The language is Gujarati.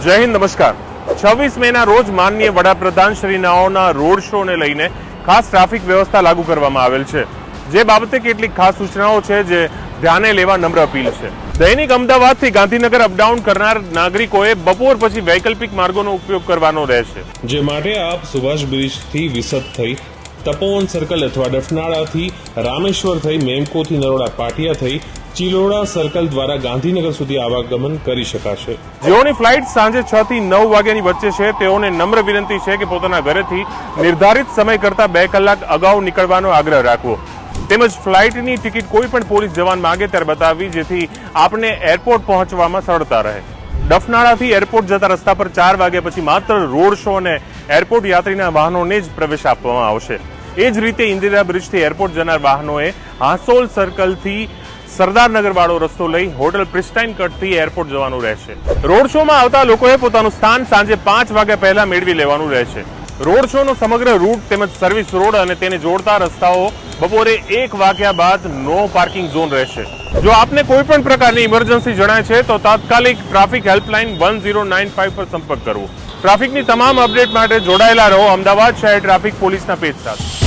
જય હિન્દ, નમસ્કાર। 26 મેના રોજ માનનીય વડાપ્રધાન શ્રીનાઓના રોડ શો ને લઈને ખાસ ટ્રાફિક વ્યવસ્થા લાગુ કરવામાં આવેલ છે, જે બાબતે કેટલીક ખાસ સૂચનાઓ છે જે ધ્યાને લેવા નમ્ર અપીલ છે। દૈનિક અમદાવાદથી ગાંધીનગર અપડાઉન કરનાર નાગરિકોએ બપોર પછી વૈકલ્પિક માર્ગોનો ઉપયોગ કરવાનો રહેશે, જે માટે આપ સુભાષ બ્રિજથી વિસદ થઈ તપોવન સર્કલ અથવા ડફનાળાથી રામેશ્વર થઈ મેમકોથી નરોડા પાટિયા થઈ ચિલોડા સર્કલ દ્વારા ગાંધીનગર સુધી આવાગમન કરી શકાશે। જેઓની ફ્લાઇટ સાંજે 6 થી 9 વાગ્યાની વચ્ચે છે તેઓને નમ્ર વિનંતી છે કે પોતાના ઘરેથી નિર્ધારિત સમય કરતા 2 કલાક અગાઉ નીકળવાનો આગ્રહ રાખવો, તેમજ ફ્લાઇટની ટિકિટ કોઈ પણ પોલીસ જવાન માંગે ત્યારે બતાવવી, જેથી આપને એરપોર્ટ પહોંચવામાં સરળતા રહે। ડફનાળાથી એરપોર્ટ જતા રસ્તા પર 4 વાગ્યા પછી માત્ર રોડ શો અને એરપોર્ટ યાત્રીના વાહનોને જ પ્રવેશ આપવામાં આવશે। એ જ રીતે ઇન્દિરા બ્રિજથી એરપોર્ટ જનાર વાહનોએ હાંસોલ સર્કલથી સરદારનગર વાળો રસ્તો લઈ હોટલ પ્રિસ્ટાઇન કટથી એરપોર્ટ જવાનું રહેશે। રોડ શોમાં આવતા લોકોએ પોતાનું સ્થાન સાંજે 5 વાગ્યા પહેલા મેળવી લેવાનું રહેશે। રોડ શોનો સમગ્ર રૂટ તેમજ સર્વિસ રોડ અને તેને જોડતા રસ્તાઓ બપોરે 1 વાગ્યા બાદ નો પાર્કિંગ ઝોન રહેશે। જો આપને કોઈ પણ પ્રકારની ઇમરજન્સી જણાય છે તો તાત્કાલિક ટ્રાફિક હેલ્પલાઇન 1095 પર સંપર્ક કરવો। ટ્રાફિકની તમામ અપડેટ માટે જોડાયેલા રહો અમદાવાદ શહેર ટ્રાફિક પોલીસના પેજ સાથે।